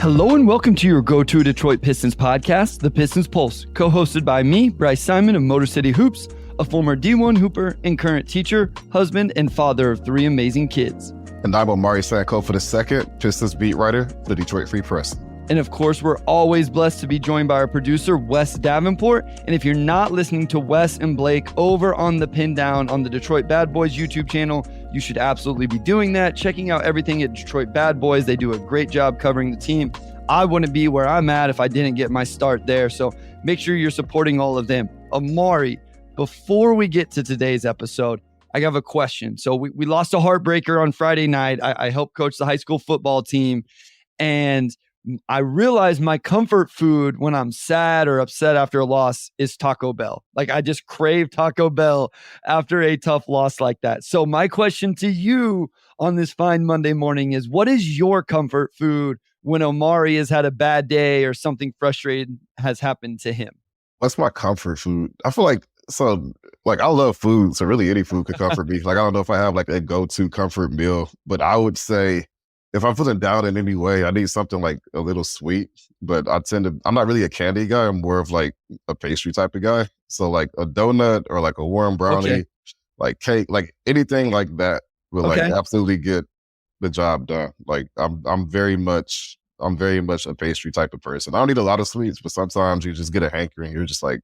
Hello and welcome to your go-to Detroit Pistons podcast, The Pistons Pulse, co-hosted by me, Bryce Simon of Motor City Hoops, a former D1 hooper and current teacher, husband, and father of 3 amazing kids. And I'm Omari Sanko for the second Pistons beat writer for the Detroit Free Press. And of course, we're always blessed to be joined by our producer, Wes Davenport. And if you're not listening to Wes and Blake over on the Pin Down on the Detroit Bad Boys YouTube channel, you should absolutely be doing that. Checking out everything at Detroit Bad Boys. They do a great job covering the team. I wouldn't be where I'm at if I didn't get my start there. So make sure you're supporting all of them. Omari, before we get to today's episode, I have a question. So we lost a heartbreaker on Friday night. I helped coach the high school football team. And I realized my comfort food when I'm sad or upset after a loss is Taco Bell. Like I just crave Taco Bell after a tough loss like that. So my question to you on this fine Monday morning is, what is your comfort food when Omari has had a bad day or something frustrating has happened to him? What's my comfort food? I feel like, I love food. So really any food could comfort me. Like, I don't know if I have like a go-to comfort meal, but I would say if I'm feeling down in any way, I need something like a little sweet, but I'm not really a candy guy. I'm more of like a pastry type of guy. So like a donut or like a warm brownie, like cake, like anything like that will like absolutely get the job done. Like I'm very much a pastry type of person. I don't eat a lot of sweets, but sometimes you just get a hankering. You're just like,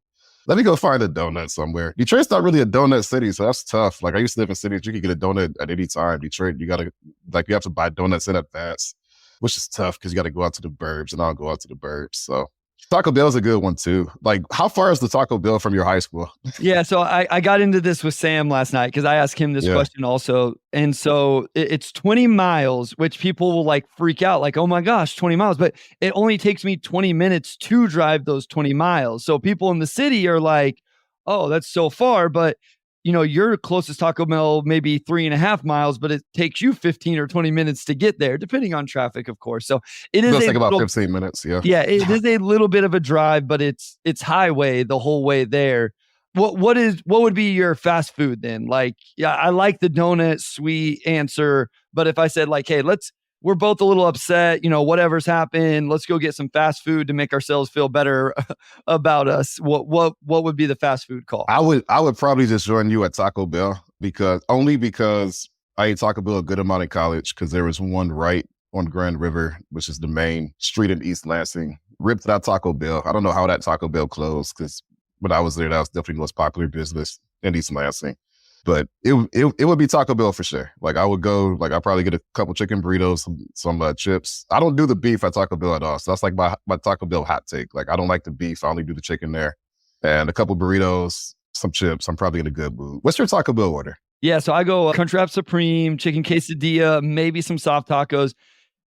let me go find a donut somewhere. Detroit's not really a donut city, so that's tough. Like I used to live in cities, you could get a donut at any time. Detroit, you have to buy donuts in advance, which is tough because you got to go out to the burbs, and I don't go out to the burbs. So Taco Bell's a good one too. Like, how far is the Taco Bell from your high school? Yeah, so I got into this with Sam last night because I asked him this question also. And so it's 20 miles, which people will like freak out, like, oh my gosh, 20 miles. But it only takes me 20 minutes to drive those 20 miles. So people in the city are like, oh, that's so far. But you know, your closest Taco Bell maybe 3.5 miles, but it takes you 15 or 20 minutes to get there, depending on traffic, of course. So it is like about 15 minutes. Yeah. Yeah, it is a little bit of a drive, but it's highway the whole way there. What would be your fast food then? Like, yeah, I like the donut sweet answer, but if I said like, hey, we're both a little upset, you know, whatever's happened, let's go get some fast food to make ourselves feel better about us. What would be the fast food call? I would probably just join you at Taco Bell because I ate Taco Bell a good amount in college because there was one right on Grand River, which is the main street in East Lansing. Ripped that Taco Bell. I don't know how that Taco Bell closed because when I was there, that was definitely the most popular business in East Lansing. But it would be Taco Bell for sure. Like I would go, like I'd probably get a couple chicken burritos, some chips. I don't do the beef at Taco Bell at all. So that's like my Taco Bell hot take. Like I don't like the beef. I only do the chicken there. And a couple burritos, some chips. I'm probably in a good mood. What's your Taco Bell order? Yeah, so I go Crunchwrap Supreme, chicken quesadilla, maybe some soft tacos.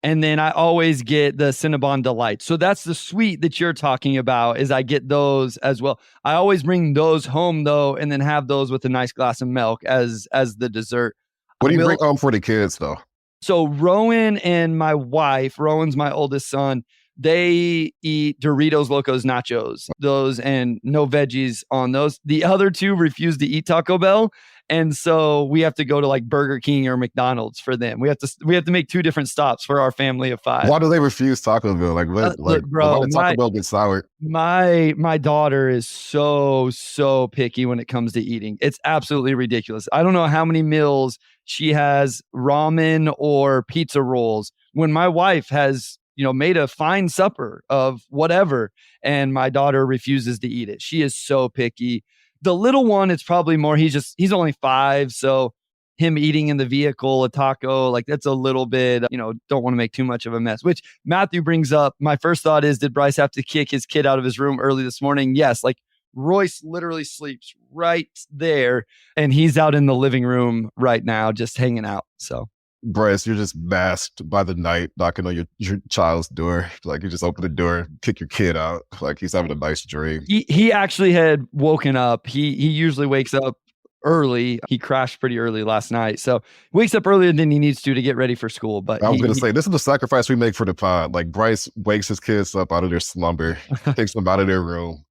And then I always get the Cinnabon Delight. So that's the sweet that you're talking about, is I get those as well. I always bring those home though, and then have those with a nice glass of milk as the dessert. What do you bring home for the kids though? So Rowan and my wife, Rowan's my oldest son, they eat Doritos Locos Nachos, those, and no veggies on those. The other two refuse to eat Taco Bell. And so we have to go to like Burger King or McDonald's for them. We have to make 2 different stops for our family of 5. Why do they refuse Taco Bell? Like, look, bro, why did Taco Bell get sour? My daughter is so picky when it comes to eating. It's absolutely ridiculous. I don't know how many meals she has ramen or pizza rolls when my wife has, you know, made a fine supper of whatever, and my daughter refuses to eat it. She is so picky. The little one, it's probably more, he's only 5. So him eating in the vehicle, a taco, like that's a little bit, you know, don't want to make too much of a mess, which Matthew brings up. My first thought is, did Bryce have to kick his kid out of his room early this morning? Yes. Like Royce literally sleeps right there and he's out in the living room right now, just hanging out. So Bryce, you're just masked by the night, knocking on your child's door. Like you just open the door, kick your kid out. Like he's having a nice dream. He actually had woken up. He usually wakes up early. He crashed pretty early last night. So wakes up earlier than he needs to get ready for school. But I was going to say, this is the sacrifice we make for the pod. Like Bryce wakes his kids up out of their slumber, takes them out of their room,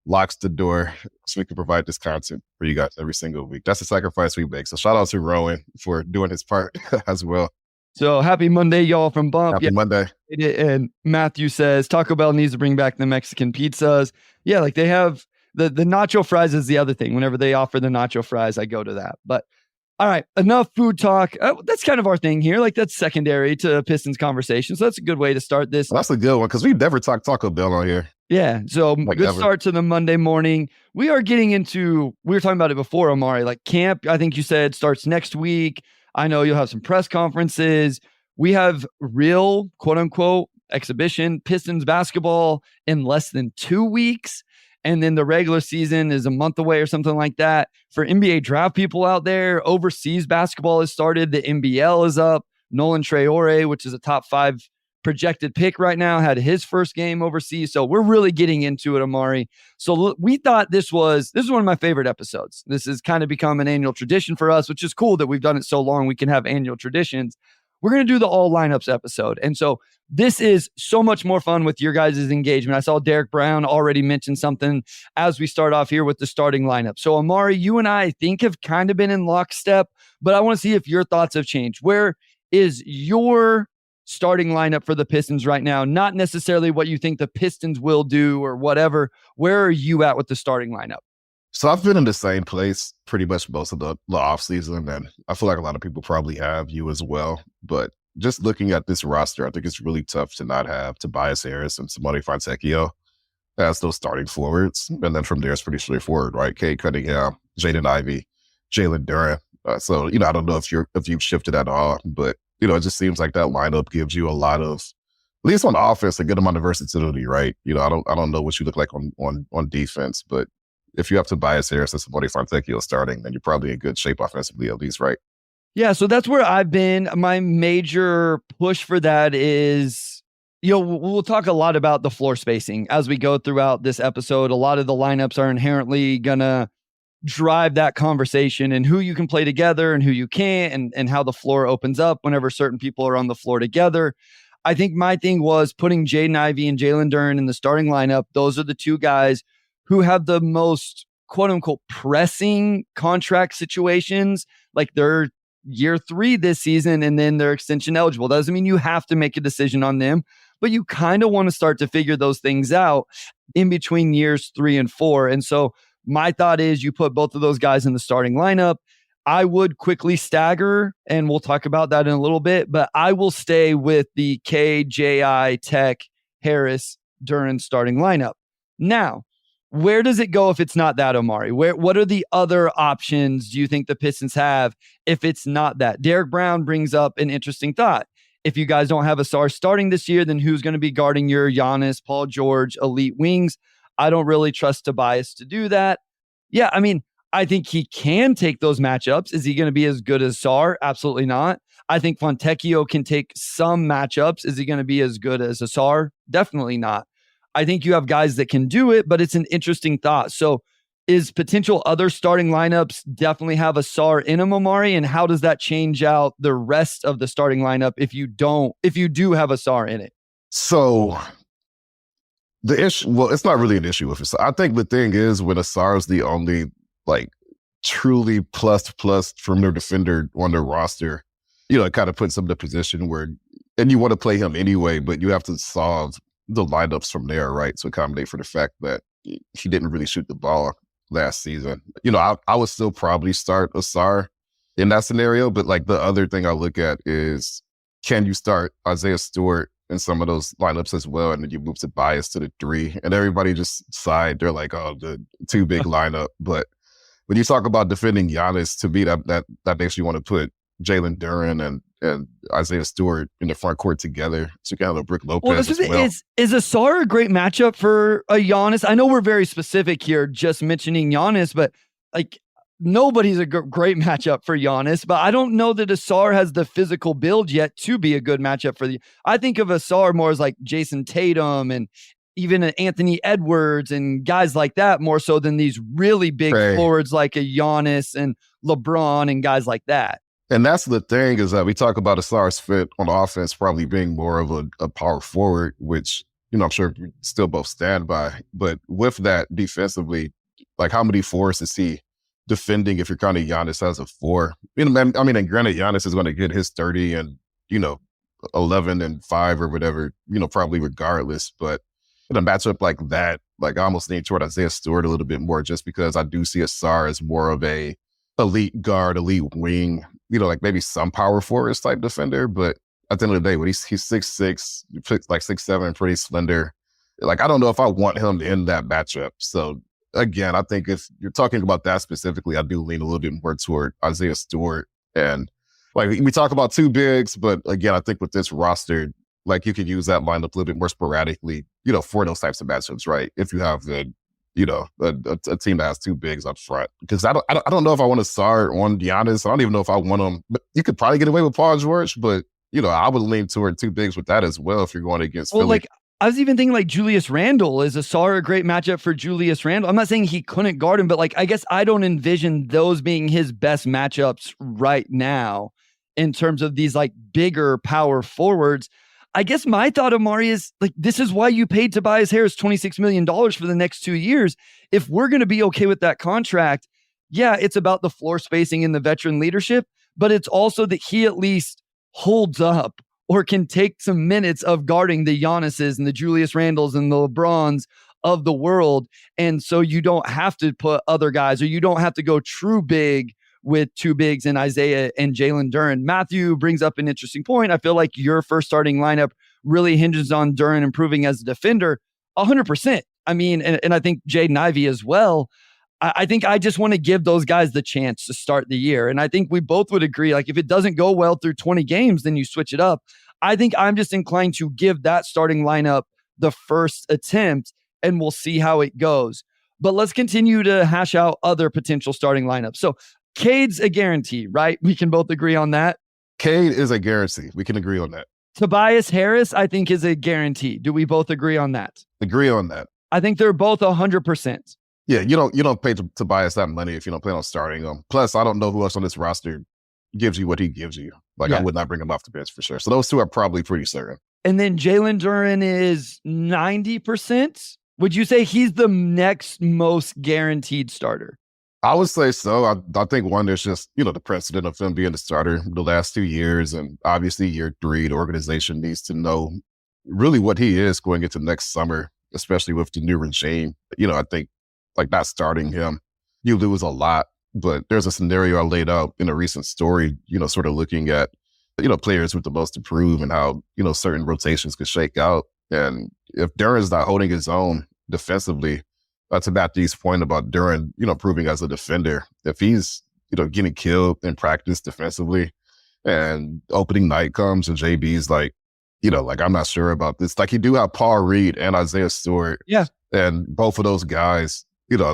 locks the door so we can provide this content for you guys every single week. That's the sacrifice we make. So shout out to Rowan for doing his part as well. So happy Monday, y'all, from Bump. Happy Monday. And Matthew says Taco Bell needs to bring back the Mexican pizzas. Yeah, like they have the nacho fries is the other thing. Whenever they offer the nacho fries, I go to that. But all right, enough food talk. That's kind of our thing here. Like that's secondary to Pistons conversation. So that's a good way to start this. Well, that's a good one because we've never talked Taco Bell on here. Yeah. So good start to the Monday morning. We are getting into, we were talking about it before, Omari, like camp, I think you said starts next week. I know you'll have some press conferences. We have real quote unquote exhibition Pistons basketball in less than 2 weeks. And then the regular season is a month away or something like that. For NBA draft people out there, overseas basketball has started. The NBL is up. Nolan Traore, which is a top 5 projected pick right now, had his first game overseas. So we're really getting into it, Omari. So we thought this was one of my favorite episodes. This has kind of become an annual tradition for us, which is cool that we've done it so long. We can have annual traditions. We're going to do the all lineups episode. And so this is so much more fun with your guys' engagement. I saw Derek Brown already mention something as we start off here with the starting lineup. So Omari, you and I think have kind of been in lockstep, but I want to see if your thoughts have changed. Where is your starting lineup for the Pistons right now? Not necessarily what you think the Pistons will do or whatever. Where are you at with the starting lineup? So I've been in the same place pretty much most of the offseason, and I feel like a lot of people probably have, you as well. But just looking at this roster, I think it's really tough to not have Tobias Harris and Simone Fontecchio as those starting forwards. And then from there, it's pretty straightforward, right? Cade Cunningham, Jaden Ivey, Jalen Duren. So, I don't know if you've shifted at all, but, it just seems like that lineup gives you a lot of, at least on offense, a good amount of versatility, right? I don't know what you look like on defense, but if you have Tobias Harris and somebody Fontecchio starting, then you're probably in good shape offensively, at least, right? Yeah, so that's where I've been. My major push for that is, we'll talk a lot about the floor spacing as we go throughout this episode. A lot of the lineups are inherently going to drive that conversation and who you can play together and who you can't and how the floor opens up whenever certain people are on the floor together. I think my thing was putting Jaden Ivey and Jalen Duren in the starting lineup. Those are the two guys who have the most quote unquote pressing contract situations. Like they're year 3 this season and then they're extension eligible. Doesn't mean you have to make a decision on them, but you kind of want to start to figure those things out in between years 3 and 4. And so my thought is you put both of those guys in the starting lineup. I would quickly stagger, and we'll talk about that in a little bit, but I will stay with the KJI Tech Harris Duren starting lineup. Now, where does it go if it's not that, Omari? What are the other options do you think the Pistons have if it's not that? Derek Brown brings up an interesting thought. If you guys don't have Ausar starting this year, then who's going to be guarding your Giannis, Paul George, elite wings? I don't really trust Tobias to do that. Yeah, I mean, I think he can take those matchups. Is he going to be as good as Ausar? Absolutely not. I think Fontecchio can take some matchups. Is he going to be as good as Ausar? Definitely not. I think you have guys that can do it, but it's an interesting thought. So is potential other starting lineups definitely have Ausar in them, Omari? And how does that change out the rest of the starting lineup if you do have Ausar in it? So the issue, well, it's not really an issue with it. So I think the thing is when Ausar is the only truly plus perimeter defender on the roster, it kind of puts him in a position where, and you want to play him anyway, but you have to solve the lineups from there, right? To accommodate for the fact that he didn't really shoot the ball last season. I would still probably start Ausar in that scenario, but the other thing I look at is, can you start Isaiah Stewart in some of those lineups as well? And then you move Tobias to the 3, and everybody just sighed. They're like, oh, the too big lineup. But when you talk about defending Giannis, to me, that makes you want to put Jalen Duren and Isaiah Stewart in the front court together. So you can have a Brick Lopez as well. Is Ausar a great matchup for a Giannis? I know we're very specific here, just mentioning Giannis, but nobody's a great matchup for Giannis. But I don't know that Ausar has the physical build yet to be a good matchup for I think of Ausar more as like Jason Tatum and even Anthony Edwards and guys like that, more so than these really big forwards like a Giannis and LeBron and guys like that. And that's the thing, is that we talk about Ausar's fit on offense probably being more of a power forward, which, I'm sure we still both stand by. But with that defensively, how many fours is he defending if you're counting Giannis as a 4? And granted, Giannis is going to get his 30 and 11-5 or whatever, probably regardless. But in a matchup like that, like I almost lean toward Isaiah Stewart a little bit more just because I do see Ausar as more of a elite guard, elite wing, like maybe some power forwards type defender. But at the end of the day, when he's 6'6", like 6'7", pretty slender, like I don't know if I want him in that matchup. So again, I think if you're talking about that specifically, I do lean a little bit more toward Isaiah Stewart. And like we talk about two bigs, but again, I think with this roster, like you can use that lineup a little bit more sporadically, for those types of matchups, right? If you have a team that has two bigs up front, because I don't know if I want to start on Giannis. I don't even know if I want him. But you could probably get away with Paul George, but I would lean toward two bigs with that as well if you're going against Philly. Like I was even thinking like Julius Randle. Is Ausar a great matchup for Julius Randle? I'm not saying he couldn't guard him, but like I guess I don't envision those being his best matchups right now in terms of these like bigger power forwards. I guess my thought, Omari, is like, this is why you paid Tobias Harris $26 million for the next 2 years. If we're going to be okay with that contract, yeah, it's about the floor spacing and the veteran leadership, but it's also that he at least holds up or can take some minutes of guarding the Giannis's and the Julius Randles and the LeBrons of the world. And so you don't have to put other guys, or you don't have to go true big with two bigs in Isaiah and Jalen Duren. Matthew brings up an interesting point. I feel like your first starting lineup really hinges on Duren improving as a defender 100%. I mean, and I think Jaden Ivey as well. I think I just want to give those guys the chance to start the year. And I think we both would agree, like if it doesn't go well through 20 games, then you switch it up. I think I'm just inclined to give that starting lineup the first attempt and we'll see how it goes. But let's continue to hash out other potential starting lineups. So Cade's a guarantee, right? We can both agree on that. Cade is a guarantee. We can agree on that. Tobias Harris, I think, is a guarantee. Do we both agree on that? Agree on that. I think they're both 100%. Yeah, you don't pay Tobias that money if you don't plan on starting him. Plus, I don't know who else on this roster gives you what he gives you. Like, I would not bring him off the bench for sure. So those two are probably pretty certain. And then Jalen Duren is 90%. Would you say he's the next most guaranteed starter? I would say so. I think one, there's just, the precedent of him being the starter the last 2 years. And obviously year 3, the organization needs to know really what he is going into next summer, especially with the new regime. I think like not starting him, you lose a lot. But there's a scenario I laid out in a recent story, sort of looking at, players with the most to prove and how, certain rotations could shake out. And if Duren's not holding his own defensively, to Matthew's point about Duren, proving as a defender, if he's, getting killed in practice defensively and opening night comes and JB's like, I'm not sure about this. Like you do have Paul Reed and Isaiah Stewart. Yeah. And both of those guys,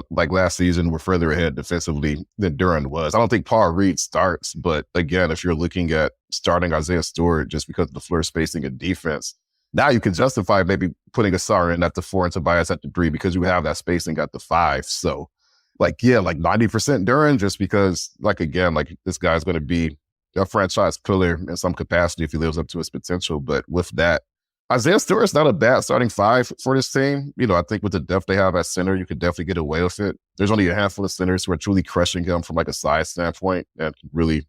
like last season were further ahead defensively than Duren was. I don't think Paul Reed starts, but again, if you're looking at starting Isaiah Stewart just because of the floor spacing and defense, now you can justify maybe putting Ausar in at the 4 and Tobias at the 3 because you have that spacing at the 5. So, like 90% Duren just because, like, again, like this guy's going to be a franchise pillar in some capacity if he lives up to his potential. But with that, Isaiah Stewart's not a bad starting 5 for this team. I think with the depth they have at center, you could definitely get away with it. There's only a handful of centers who are truly crushing him from like a size standpoint and really,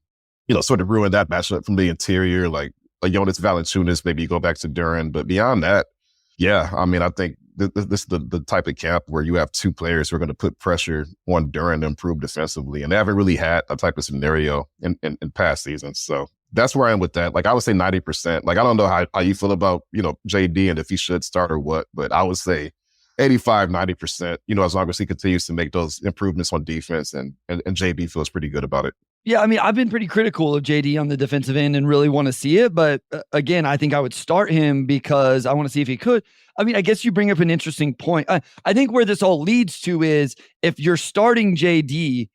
sort of ruin that matchup from the interior, like Jonas Valanciunas, maybe you go back to Duren. But beyond that, yeah, I mean, I think this is the type of camp where you have two players who are going to put pressure on Duren to improve defensively. And they haven't really had a type of scenario in past seasons. So that's where I am with that. Like, I would say 90%. Like, I don't know how you feel about, JD and if he should start or what, but I would say 85, 90%, as long as he continues to make those improvements on defense and JB feels pretty good about it. Yeah, I mean, I've been pretty critical of JD on the defensive end and really want to see it. But again, I think I would start him because I want to see if he could. I mean, I guess you bring up an interesting point. I think where this all leads to is if you're starting JD,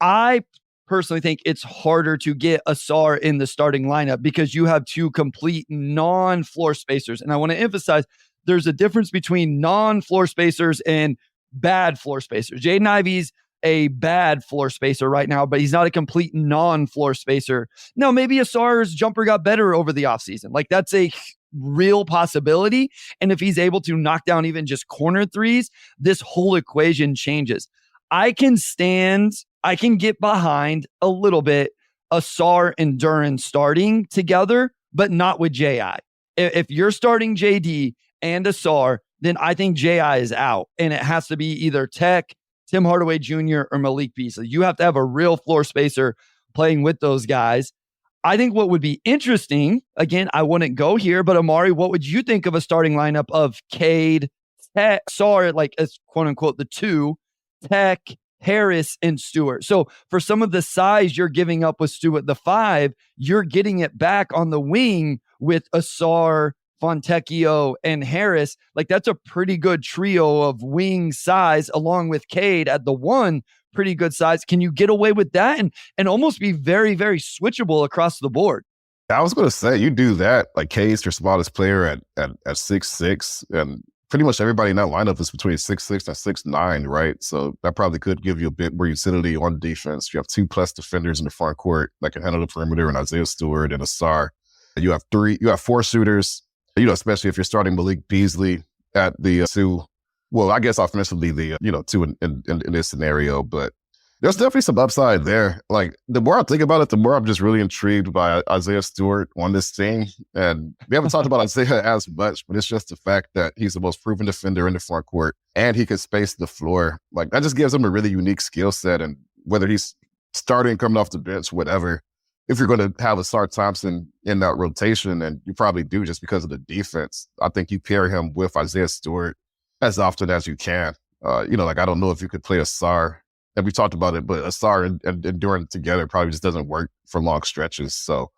I personally think it's harder to get Ausar in the starting lineup because you have two complete non-floor spacers. And I want to emphasize there's a difference between non-floor spacers and bad floor spacers. Jaden Ivey's a bad floor spacer right now, but he's not a complete non-floor spacer. No, maybe Ausar's jumper got better over the offseason. Like, that's a real possibility. And if he's able to knock down even just corner threes, this whole equation changes. I can get behind a little bit Ausar and Duren starting together, but not with J.I. If you're starting JD and Ausar, then I think J.I. is out. And it has to be either Tech, Tim Hardaway Jr., or Malik Beasley. You have to have a real floor spacer playing with those guys. I think what would be interesting, again, I wouldn't go here, but Omari, what would you think of a starting lineup of Cade, Tech, Ausar, like as quote unquote the 2, Tech, Harris, and Stewart? So for some of the size you're giving up with Stewart, the 5, you're getting it back on the wing with Ausar, Fontecchio, and Harris. Like that's a pretty good trio of wing size, along with Cade at the 1, pretty good size. Can you get away with that and almost be very, very switchable across the board? I was going to say, you do that, like Cade's your smallest player at 6'6", and pretty much everybody in that lineup is between 6'6" and 6'9", right? So that probably could give you a bit more utility on defense. You have 2+ defenders in the front court that can handle the perimeter, and Isaiah Stewart and Ausar. You have 4 shooters, especially if you're starting Malik Beasley at the 2. Well, I guess offensively, the 2 in this scenario, but there's definitely some upside there. Like the more I think about it, the more I'm just really intrigued by Isaiah Stewart on this team. And we haven't talked about Isaiah as much, but it's just the fact that he's the most proven defender in the front court and he can space the floor. Like that just gives him a really unique skill set. And whether he's starting, coming off the bench, whatever, if you're going to have Ausar Thomson in that rotation, and you probably do just because of the defense, I think you pair him with Isaiah Stewart as often as you can. I don't know if you could play Ausar, and we talked about it, but Ausar and Duren together probably just doesn't work for long stretches. So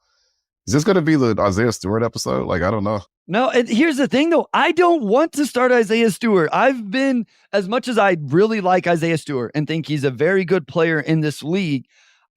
is this going to be the Isaiah Stewart episode? Like, I don't know. No, and here's the thing, though. I don't want to start Isaiah Stewart. I've been, as much as I really like Isaiah Stewart and think he's a very good player in this league,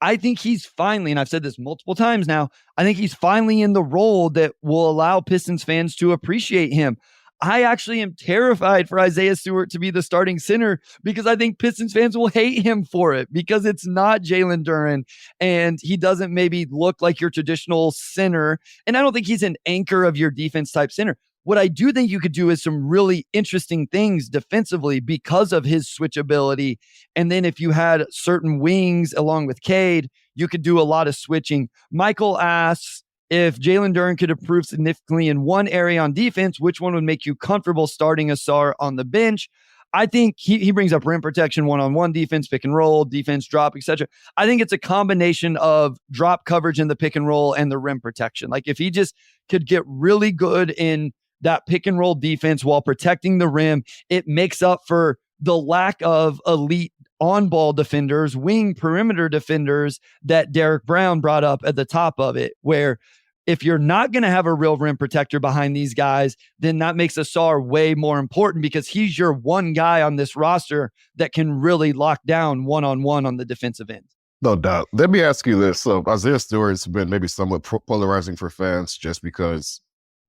I think he's finally, and I've said this multiple times now, I think he's finally in the role that will allow Pistons fans to appreciate him. I actually am terrified for Isaiah Stewart to be the starting center because I think Pistons fans will hate him for it because it's not Jalen Duren and he doesn't maybe look like your traditional center. And I don't think he's an anchor of your defense type center. What I do think you could do is some really interesting things defensively because of his switchability. And then if you had certain wings along with Cade, you could do a lot of switching. Michael asks, if Jalen Duren could improve significantly in one area on defense, which one would make you comfortable starting Ausar on the bench? I think he brings up rim protection, one-on-one defense, pick and roll, defense, drop, etc. I think it's a combination of drop coverage in the pick and roll and the rim protection. Like if he just could get really good in that pick and roll defense while protecting the rim, it makes up for the lack of elite on-ball defenders, wing perimeter defenders that Derek Brown brought up at the top of it, where if you're not going to have a real rim protector behind these guys, then that makes Ausar way more important because he's your one guy on this roster that can really lock down one-on-one on the defensive end. No doubt. Let me ask you this. So Isaiah Stewart's been maybe somewhat polarizing for fans just because,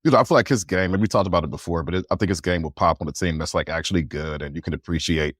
I feel like his game, and we talked about it before, but I think his game will pop on a team that's like actually good and you can appreciate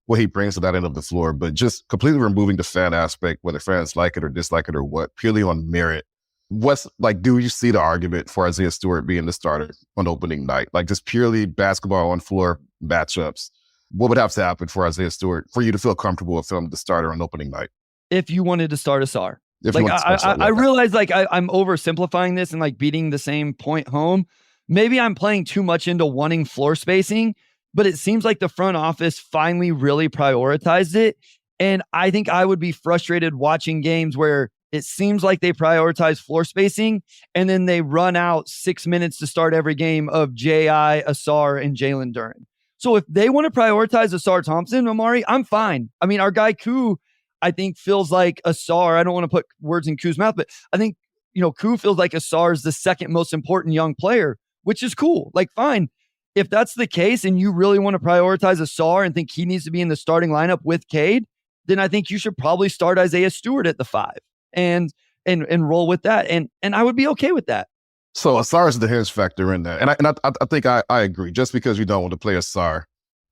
what he brings to that end of the floor. But just completely removing the fan aspect, whether fans like it or dislike it or what, purely on merit, do you see the argument for Isaiah Stewart being the starter on opening night? Like just purely basketball on floor matchups. What would have to happen for Isaiah Stewart for you to feel comfortable with him the starter on opening night? If you wanted to start Ausar. I realize I'm oversimplifying this and like beating the same point home. Maybe I'm playing too much into wanting floor spacing, but it seems like the front office finally really prioritized it. And I think I would be frustrated watching games where it seems like they prioritize floor spacing and then they run out 6 minutes to start every game of J.I., Ausar, and Jalen Duren. So if they want to prioritize Ausar Thompson, Omari, I'm fine. I mean, our guy Koo, I think feels like Ausar. I don't want to put words in Koo's mouth, but I think, Koo feels like Ausar is the second most important young player, which is cool. Like, fine. If that's the case and you really want to prioritize Ausar and think he needs to be in the starting lineup with Cade, then I think you should probably start Isaiah Stewart at the 5 and roll with that. And I would be okay with that. So Ausar is the hinge factor in that. And I think I agree, just because you don't want to play Ausar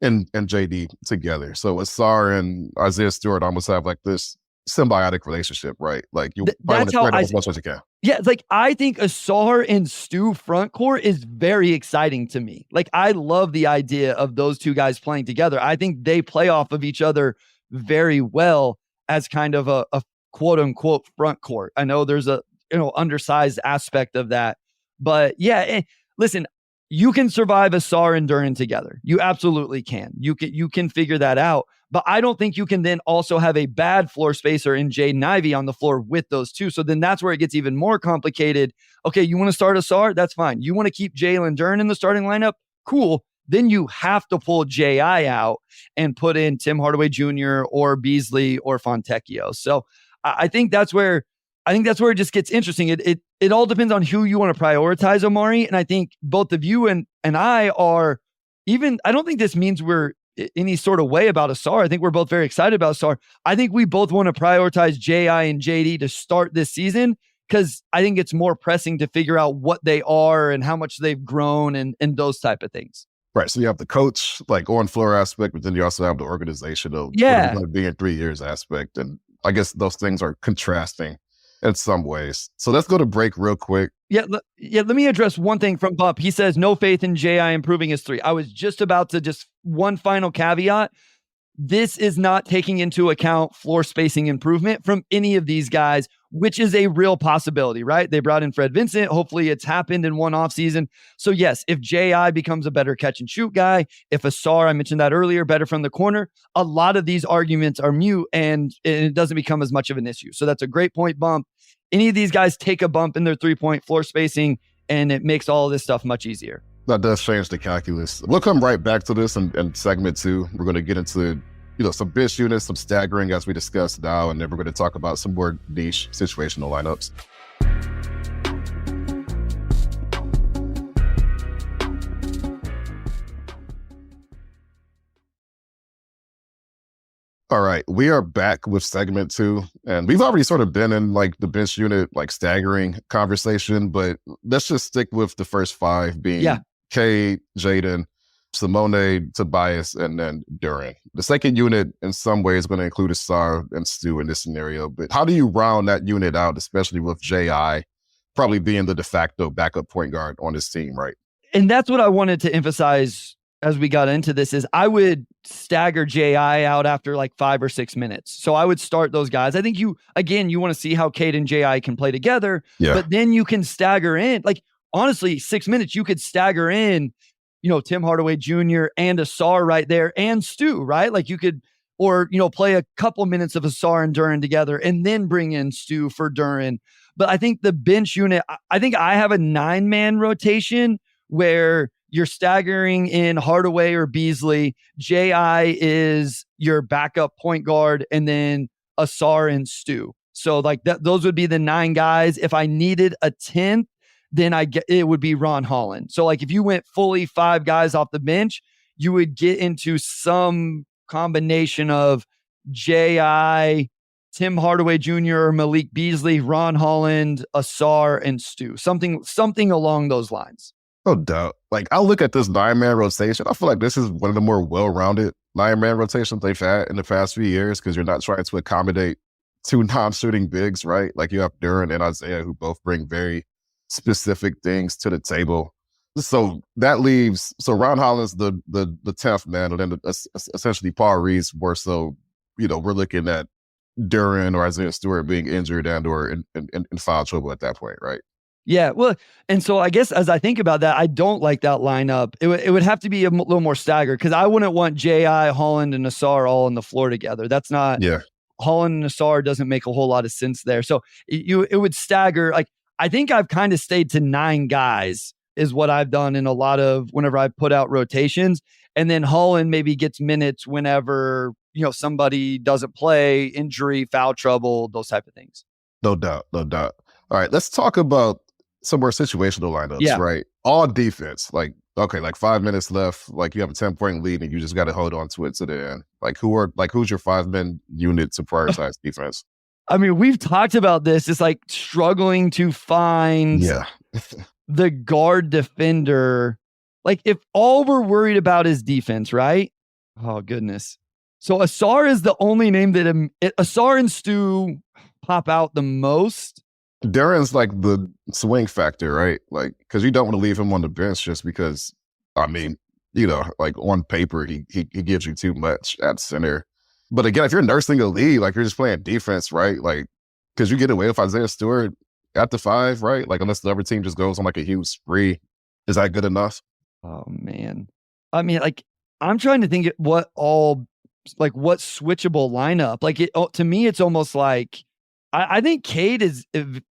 and JD together. So Ausar and Isaiah Stewart almost have like this symbiotic relationship, right? Like you want to play them as much as you can. Yeah, like I think Ausar and Stu front court is very exciting to me. Like I love the idea of those two guys playing together. I think they play off of each other very well as kind of a quote unquote front court. I know there's a undersized aspect of that, But yeah, listen, you can survive Ausar and Duren together. You absolutely can. You can figure that out. But I don't think you can then also have a bad floor spacer in Jaden Ivey on the floor with those two. So then that's where it gets even more complicated. Okay, you want to start Ausar? That's fine. You want to keep Jalen Duren in the starting lineup? Cool. Then you have to pull J.I. out and put in Tim Hardaway Jr. or Beasley or Fontecchio. So I think that's where it just gets interesting. It all depends on who you want to prioritize, Omari. And I think both of you and I are I don't think this means we're any sort of way about Ausar. I think we're both very excited about Ausar. I think we both want to prioritize J.I. and JD to start this season because I think it's more pressing to figure out what they are and how much they've grown and those type of things. Right. So you have the coach, like on floor aspect, but then you also have the organizational, what Yeah. it's going to be in 3 years aspect. And I guess those things are contrasting in some ways. So let's go to break real quick. Yeah. Let me address one thing from Bump. He says no faith in J.I. improving his three. I was just about to one final caveat. This is not taking into account floor spacing improvement from any of these guys, which is a real possibility, right? They brought in Fred Vincent. Hopefully it's happened in one offseason. So yes, if J.I. becomes a better catch and shoot guy, if Ausar, I mentioned that earlier, better from the corner, a lot of these arguments are mute and it doesn't become as much of an issue. So that's a great point, Bump. Any of these guys take a bump in their 3-point floor spacing and it makes all of this stuff much easier. That does change the calculus. We'll come right back to this in segment 2. We're going to get into some bench units, some staggering as we discussed now, and then we're going to talk about some more niche situational lineups. All right, we are back with segment 2, and we've already sort of been in like the bench unit, like staggering conversation, but let's just stick with the first 5 being Cade, Jaden, Simone, Tobias, and then Duren. The second unit in some ways is going to include Ausar and Stu in this scenario, but how do you round that unit out, especially with J.I. probably being the de facto backup point guard on this team, right? And that's what I wanted to emphasize as we got into this is I would stagger J.I. out after like 5 or 6 minutes. So I would start those guys. I think you want to see how Cade and J.I. can play together, but then you can stagger in. Like, honestly, 6 minutes, you could stagger in, Tim Hardaway Jr. and Ausar right there and Stu, right? Like you could, or, play a couple minutes of Ausar and Duren together and then bring in Stu for Duren. But I think the bench unit, I think I have a 9-man rotation where you're staggering in Hardaway or Beasley. J.I. is your backup point guard, and then Ausar and Stu. So like those would be the 9 guys. If I needed a 10th, then it would be Ron Holland. So like if you went fully 5 guys off the bench, you would get into some combination of J.I., Tim Hardaway Jr., or Malik Beasley, Ron Holland, Ausar, and Stu. Something along those lines. No doubt. Like, I look at this 9-man rotation. I feel like this is one of the more well-rounded 9-man rotations they've had in the past few years because you're not trying to accommodate 2 non-shooting bigs, right? Like, you have Duren and Isaiah who both bring very specific things to the table. So that leaves, Ron Holland's the 10th man, and then essentially Paul Reed's more so, we're looking at Duren or Isaiah Stewart being injured and or in foul trouble at that point, right? Yeah, well, and so I guess as I think about that, I don't like that lineup. It would have to be a little more staggered because I wouldn't want J.I., Holland, and Ausar all on the floor together. That's not, Holland and Ausar doesn't make a whole lot of sense there. So it would stagger. Like, I think I've kind of stayed to 9 guys is what I've done in a lot of whenever I put out rotations. And then Holland maybe gets minutes whenever, somebody doesn't play, injury, foul trouble, those type of things. No doubt. All right, let's talk about some more situational lineups, right? All defense, like 5 minutes left, like you have a 10-point lead and you just got to hold on to it to the end. Who's your 5-man unit to prioritize defense? I mean, we've talked about this. It's like struggling to find the guard defender. Like if all we're worried about is defense, right? Oh, goodness. So Ausar is the only name that Ausar and Stu pop out the most. Duren's like the swing factor, right? Like, because you don't want to leave him on the bench just because, I mean, like on paper, he gives you too much at center. But again, if you're nursing a lead, like you're just playing defense, right? Like, because you get away with Isaiah Stewart at the 5, right? Like, unless the other team just goes on like a huge spree, is that good enough? Oh man. I mean, like, I'm trying to think what switchable lineup. Like to me, it's almost like I think Cade is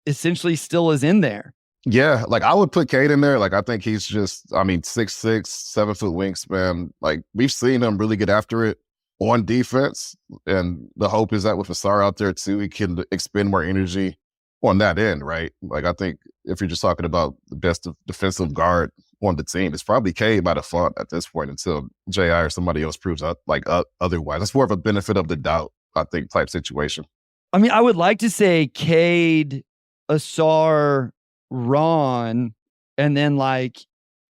essentially still is in there. Yeah, like I would put Cade in there. Like I think he's just, I mean, 6'6", 7-foot wingspan. Like we've seen him really get after it on defense. And the hope is that with Ausar out there too, he can expend more energy on that end, right? Like I think if you're just talking about the best defensive guard on the team, it's probably Cade by default at this point until J.I. or somebody else proves otherwise. It's more of a benefit of the doubt, I think, type situation. I mean, I would like to say Cade, Ausar, Ron, and then like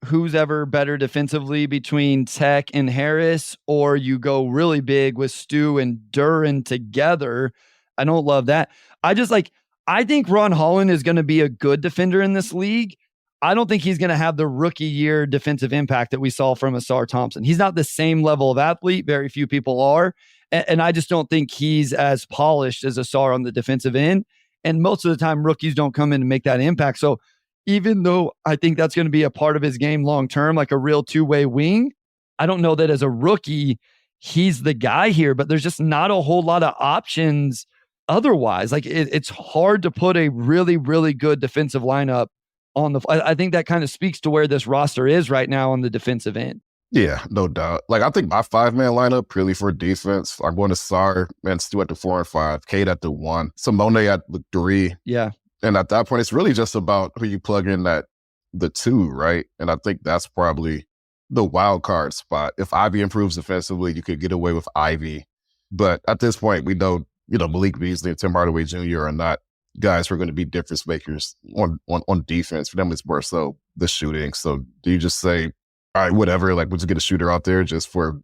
who's ever better defensively between Tech and Harris, or you go really big with Stu and Duren together. I don't love that. I think Ron Holland is going to be a good defender in this league. I don't think he's going to have the rookie year defensive impact that we saw from Ausar Thompson. He's not the same level of athlete. Very few people are. And I just don't think he's as polished as Ausar on the defensive end. And most of the time, rookies don't come in and make that impact. So even though I think that's going to be a part of his game long term, like a real two-way wing, I don't know that as a rookie, he's the guy here. But there's just not a whole lot of options otherwise. Like it's hard to put a really, really good defensive lineup on the. I think that kind of speaks to where this roster is right now on the defensive end. Yeah, no doubt. Like, I think my 5-man lineup, purely for defense, I'm going to Ausar and Stewart at the 4 and 5, Cade at the 1, Simone at the 3. Yeah. And at that point, it's really just about who you plug in at the 2, right? And I think that's probably the wild card spot. If Ivey improves defensively, you could get away with Ivey. But at this point, we know, Malik Beasley and Tim Hardaway Jr. are not guys who are going to be difference makers on defense. For them, it's more so the shooting. So do you just say, all right, whatever, like we'll just get a shooter out there just for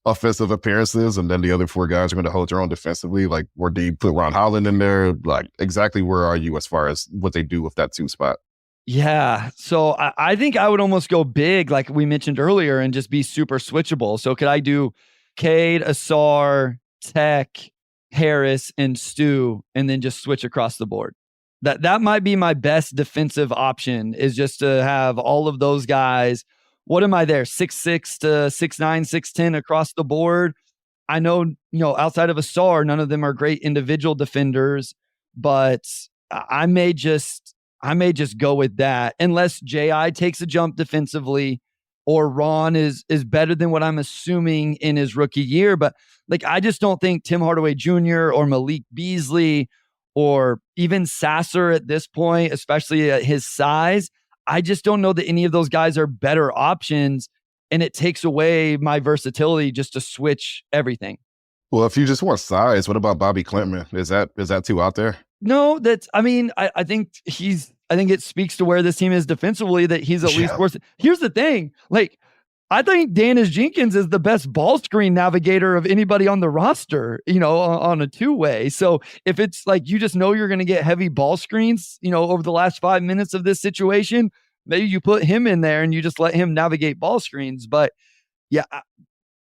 offensive appearances, and then the other 4 guys are going to hold their own defensively? Like, or do you put Ron Holland in there? Like, exactly where are you as far as what they do with that 2 spot? Yeah. So I think I would almost go big, like we mentioned earlier, and just be super switchable. So could I do Cade, Ausar, Tech, Harris, and Stu, and then just switch across the board? That might be my best defensive option, is just to have all of those guys. What am I there? 6'6" to 6'9", 6'10" across the board. I know, outside of Ausar, none of them are great individual defenders, but I may just go with that unless J.I. takes a jump defensively, or Ron is better than what I'm assuming in his rookie year. But like, I just don't think Tim Hardaway Jr. or Malik Beasley or even Sasser at this point, especially at his size, I just don't know that any of those guys are better options, and it takes away my versatility just to switch everything. Well, if you just want size, what about Bobby Klintman? Is that too out there? No, I think it speaks to where this team is defensively, that he's at least worth it. Here's the thing. Like, I think Danis Jenkins is the best ball screen navigator of anybody on the roster, on a 2-way. So if it's like, you just know you're going to get heavy ball screens, over the last 5 minutes of this situation, maybe you put him in there and you just let him navigate ball screens. But yeah,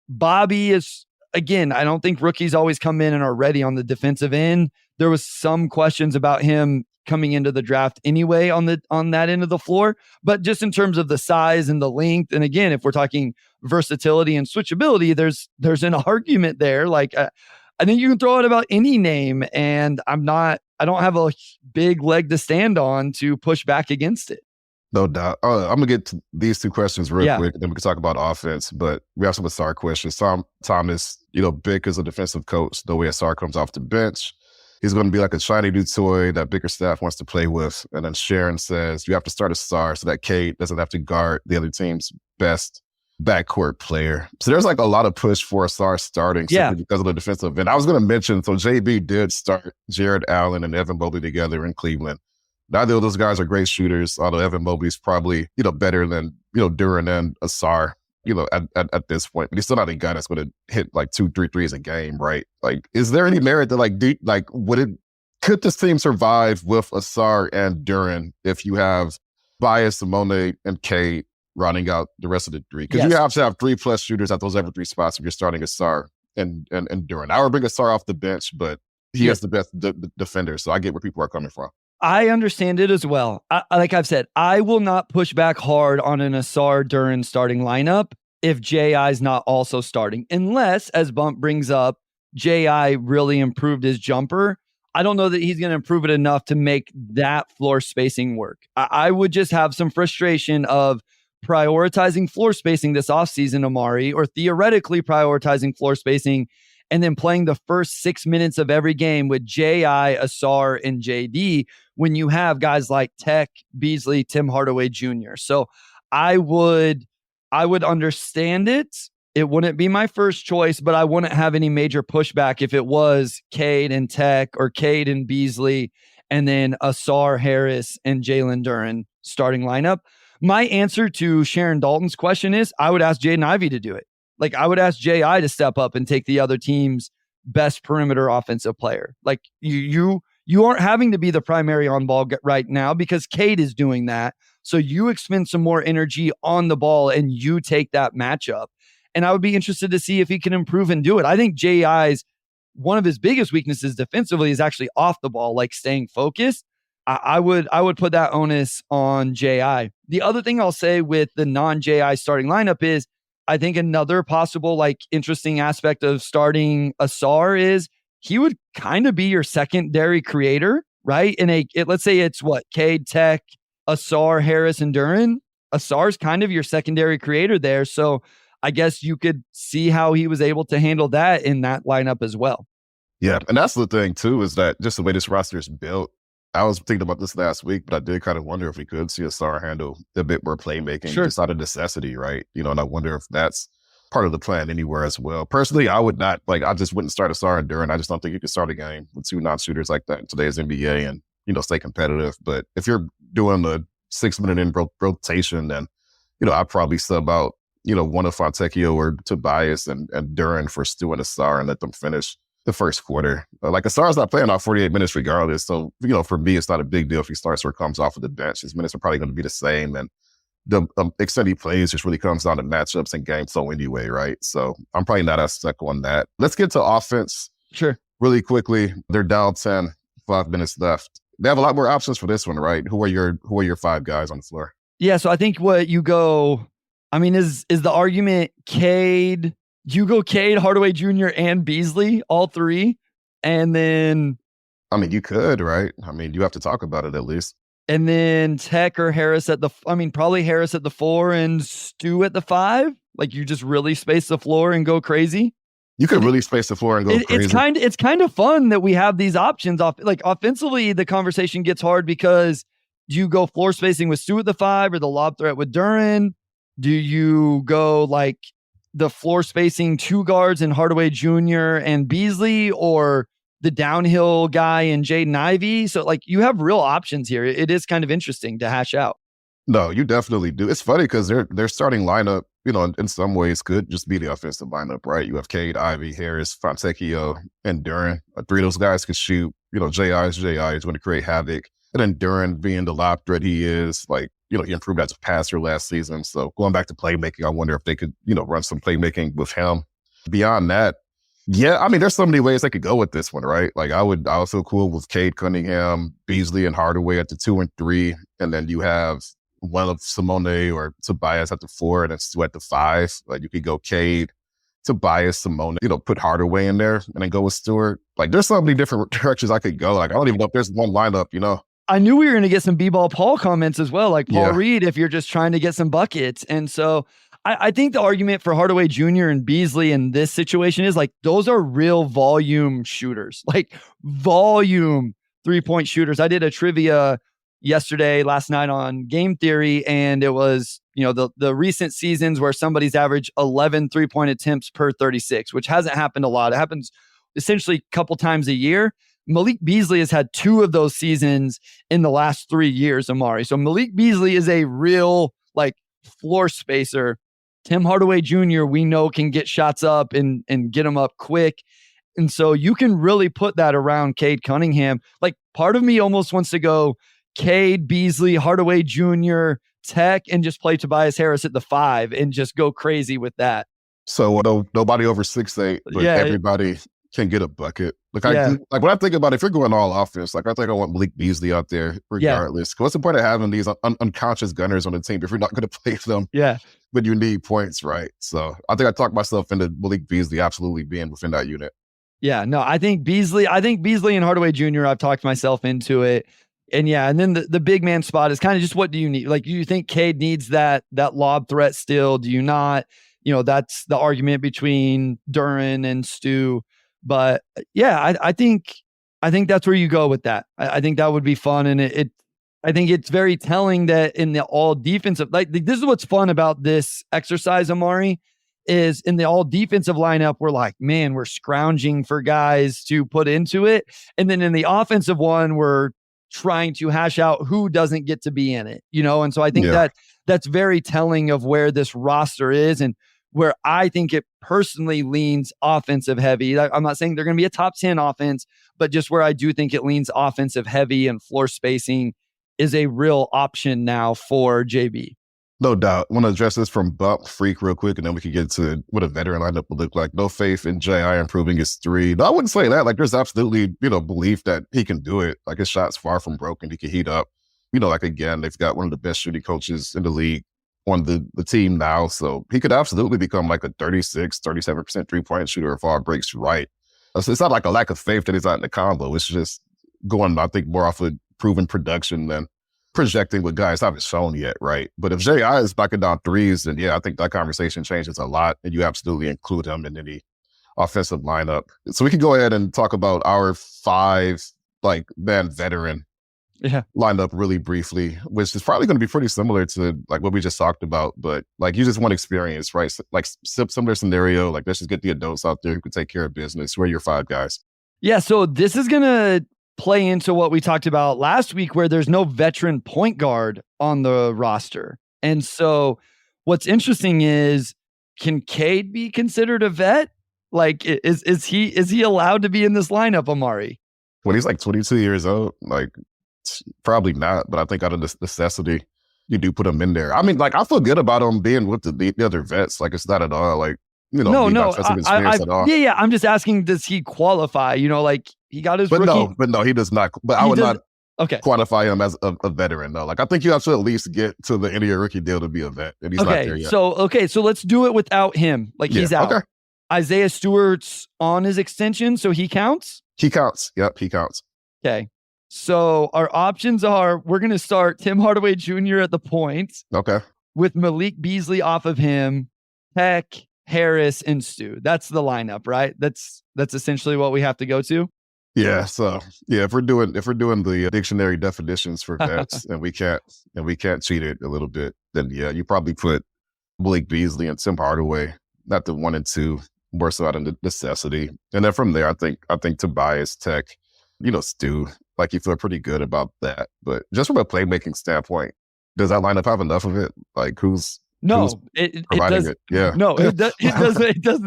Bobby is, again, I don't think rookies always come in and are ready on the defensive end. There was some questions about him coming into the draft anyway on that end of the floor, but just in terms of the size and the length, and again, if we're talking versatility and switchability, there's an argument there. Like, I think you can throw out about any name, and I don't have a big leg to stand on to push back against it. No doubt. I'm gonna get to these 2 questions real quick, and then we can talk about offense. But we have some Ausar questions. Thomas, big as a defensive coach, the way Ausar comes off the bench, he's going to be like a shiny new toy that Bickerstaff wants to play with. And then Sharon says, you have to start Ausar so that Cade doesn't have to guard the other team's best backcourt player. So there's like a lot of push for Ausar starting simply because of the defensive. And I was going to mention, so JB did start Jared Allen and Evan Mobley together in Cleveland. Neither of those guys are great shooters, although Evan Mobley's probably, better than, Duren and Ausar, at this point. But he's still not a guy that's going to hit like 2-3 threes a game, right? Like, is there any merit to could this team survive with Ausar and Duren if you have Bias, Simone, and Cade rounding out the rest of the 3? Because you have to have 3+ shooters at those every 3 spots if you're starting Ausar and Duren. I would bring Ausar off the bench, but he has the best defender, so I get where people are coming from. I understand it as well. Like I've said, I will not push back hard on an Ausar Duren starting lineup if J.I. is not also starting, unless, as Bump brings up, J.I. really improved his jumper. I don't know that he's going to improve it enough to make that floor spacing work. I would just have some frustration of prioritizing floor spacing this offseason, Omari, or theoretically prioritizing floor spacing and then playing the first 6 minutes of every game with J.I., Ausar, and J.D. when you have guys like Tech, Beasley, Tim Hardaway Jr. So I would understand it. It wouldn't be my first choice, but I wouldn't have any major pushback if it was Cade and Tech or Cade and Beasley and then Ausar, Harris, and Jalen Duren starting lineup. My answer to Sharon Dalton's question is I would ask Jaden Ivey to do it. Like I would ask J.I. to step up and take the other team's best perimeter offensive player. Like you aren't having to be the primary on ball right now because Cade is doing that. So you expend some more energy on the ball and you take that matchup. And I would be interested to see if he can improve and do it. I think J.I.'s one of his biggest weaknesses defensively is actually off the ball, like staying focused. I would put that onus on J.I. The other thing I'll say with the non-J.I. starting lineup is I think another possible like interesting aspect of starting Ausar is he would kind of be your secondary creator, right? Let's say it's what, Cade, Tech, Ausar, Harris, and Duren. Asar's kind of your secondary creator there. So I guess you could see how he was able to handle that in that lineup as well. Yeah, and that's the thing too, is that just the way this roster is built, I was thinking about this last week, but I did kind of wonder if we could see Ausar handle a bit more playmaking, just out of necessity, right? You know, and I wonder if that's part of the plan anywhere as well. Personally, I would not, I just wouldn't start Ausar and Duren. I just don't think you could start a game with two non-shooters like that in today's NBA and, you know, stay competitive. But if you're doing the 6 minute in rotation, then, you know, I'd probably sub out, you know, one of Fontecchio or Tobias and Duren for Stewart and Ausar and let them finish the first quarter. Like Ausar's not playing off 48 minutes regardless. So, you know, for me, it's not a big deal if he starts or comes off of the bench. His minutes are probably going to be the same. And the extent he plays just really comes down to matchups and game flow anyway, right? So I'm probably not as stuck on that. Let's get to offense. Sure. Really quickly. They're down 10, 5 minutes left. They have a lot more options for this one, right? Who are your five guys on the floor? Yeah, so I think what you go, I mean, is the argument Cade, you go Cade, Hardaway Jr., and Beasley, all three, and then... I mean, you could, right? I mean, you have to talk about it at least. And then Tech or Harris probably Harris at the 4 and Stu at the 5? Like, you just really space the floor and go crazy? You could really space the floor and go crazy. It's kind of fun that we have these options. Offensively, the conversation gets hard because do you go floor spacing with Stu at the 5 or the lob threat with Duren? Do you go like the floor spacing two guards in Hardaway Jr. and Beasley, or the downhill guy in Jaden Ivey? So like you have real options here. It is kind of interesting to hash out. No, you definitely do. It's funny because their starting lineup, you know, in some ways could just be the offensive lineup, right? You have Cade, Ivey, Harris, Fontecchio, and Duren. Three of those guys could shoot. You know, J.I. is going to create havoc. And then Duren being the lob threat he is, like, you know, he improved as a passer last season. So going back to playmaking, I wonder if they could, you know, run some playmaking with him. Beyond that, yeah, I mean, there's so many ways they could go with this one, right? Like, I would feel cool with Cade Cunningham, Beasley, and Hardaway at the 2 and 3. And then you have one of Simone or Tobias at the 4 and then Stu at the 5. Like, you could go Cade, Tobias, Simone, you know, put Hardaway in there and then go with Stewart. Like, there's so many different directions I could go. Like, I don't even know if there's one lineup, you know? I knew we were going to get some B-ball Paul comments as well, like Paul Reed, if you're just trying to get some buckets. And so I think the argument for Hardaway Jr. and Beasley in this situation is like, those are real volume shooters, like volume 3-point shooters. I did a trivia last night on Game Theory, and it was, you know, the recent seasons where somebody's averaged 11 3-point attempts per 36, which hasn't happened a lot. It happens essentially a couple times a year. Malik Beasley has had 2 of those seasons in the last 3 years, Omari. So Malik Beasley is a real like floor spacer. Tim Hardaway Jr., we know, can get shots up and get them up quick. And so you can really put that around Cade Cunningham. Like, part of me almost wants to go Cade, Beasley, Hardaway Jr., Tech, and just play Tobias Harris at the 5 and just go crazy with that. So nobody over 6'8", but everybody can get a bucket. Like Yeah. like when I think about it, if you're going all offense, like I think I want Malik Beasley out there regardless. What's the point of having these unconscious gunners on the team if you're not going to play them? Yeah. But you need points, right? So I think I talked myself into Malik Beasley absolutely being within that unit. Yeah, no, I think Beasley and Hardaway Jr., I've talked myself into it. And yeah, and then the big man spot is kind of just, what do you need? Like, do you think Cade needs that lob threat still? Do you not? That's the argument between Duren and Stu. But yeah, I think that's where you go with that. I think that would be fun. And I think it's very telling that in the all defensive, like this is what's fun about this exercise, Omari, is in the all defensive lineup, we're like, man, we're scrounging for guys to put into it. And then in the offensive one, we're trying to hash out who doesn't get to be in it, And so I think that's very telling of where this roster is and where I think it personally leans offensive heavy. I'm not saying they're going to be a top 10 offense, but just where I do think it leans offensive heavy and floor spacing is a real option now for JB. No doubt. I want to address this from Bump Freak real quick, and then we can get to what a veteran lineup would look like. No faith in J.I. improving his three. No, I wouldn't say that. Like, there's absolutely, belief that he can do it. Like, his shot's far from broken. He can heat up. Like, again, they've got one of the best shooting coaches in the league on the team now. So he could absolutely become like a 37% three-point shooter if all breaks right. So it's not like a lack of faith that he's not in the combo. It's just going, I think, more off of proven production than projecting what guys haven't shown yet, right? But if J.I. is knocking down threes, then yeah, I think that conversation changes a lot, and you absolutely include him in any offensive lineup. So we can go ahead and talk about our 5 man veteran lineup really briefly, which is probably going to be pretty similar to like what we just talked about, but like you just want experience, right? So, like similar scenario, like let's just get the adults out there who can take care of business. Who are your 5 guys? Yeah, so this is going to play into what we talked about last week, where there's no veteran point guard on the roster. And so what's interesting is, can Cade be considered a vet? Like, is he allowed to be in this lineup, Omari? When he's like 22 years old, like probably not, but I think out of this necessity, you do put him in there. I mean, like, I feel good about him being with the other vets. Like, it's not at all like, no, at all. Yeah. I'm just asking, does he qualify? Like, he got his rookie. But no, he does not. But I would not quantify him as a veteran, though. Like, I think you have to at least get to the end of your rookie deal to be a vet, and he's not there yet. So let's do it without him. Like, he's out. Okay. Isaiah Stewart's on his extension, so he counts? He counts. Yep, he counts. Okay. So our options are, we're going to start Tim Hardaway Jr. at the point. Okay. With Malik Beasley off of him, Peck, Harris, and Stu. That's the lineup, right? That's essentially what we have to go to. Yeah. So yeah, if we're doing the dictionary definitions for vets and we can't cheat it a little bit, then yeah, you probably put Malik Beasley and Tim Hardaway, not the 1 and 2, more so out of necessity. And then from there, I think Tobias, Tech, Stu, like, you feel pretty good about that. But just from a playmaking standpoint, does that lineup have enough of it? Like, who's providing it? Yeah. No, it does not. It does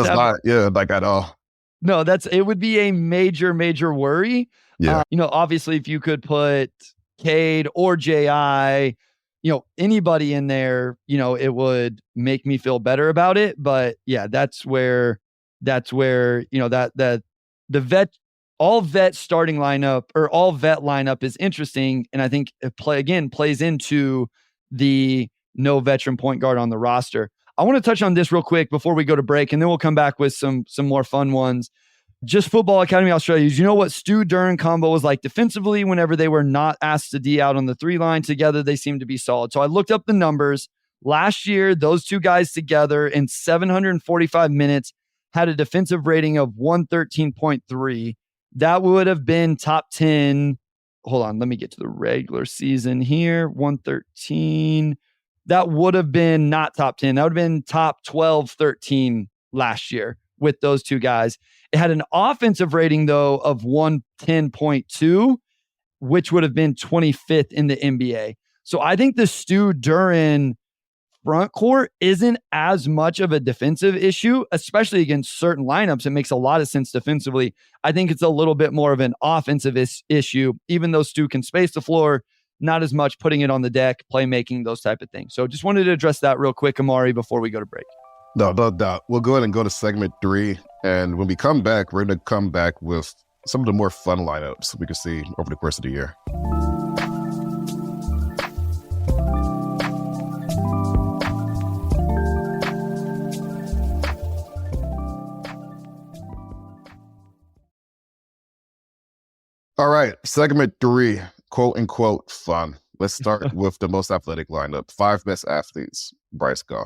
not. Yeah, like at all. No, it would be a major, major worry. Yeah. Obviously, if you could put Cade or J.I., anybody in there, it would make me feel better about it. But yeah, that's where that the vet, all vet starting lineup or all vet lineup is interesting. And I think it plays into the no veteran point guard on the roster. I want to touch on this real quick before we go to break, and then we'll come back with some more fun ones. Just Football Academy Australia. You know what Stu Duren combo was like defensively whenever they were not asked to D out on the 3 line together? They seem to be solid. So I looked up the numbers. Last year, those two guys together in 745 minutes had a defensive rating of 113.3. That would have been top 10. Hold on, let me get to the regular season here. 113. That would have been not top 10. That would have been top 12, 13 last year with those two guys. It had an offensive rating, though, of 110.2, which would have been 25th in the NBA. So I think the Stu Duren front court isn't as much of a defensive issue, especially against certain lineups. It makes a lot of sense defensively. I think it's a little bit more of an offensive issue, even though Stu can space the floor, not as much putting it on the deck, playmaking, those type of things. So just wanted to address that real quick, Omari, before we go to break. No doubt. We'll go ahead and go to segment 3. And when we come back, we're going to come back with some of the more fun lineups we can see over the course of the year. All right, segment 3, quote unquote fun. Let's start with the most athletic lineup. 5 best athletes. Bryce, go.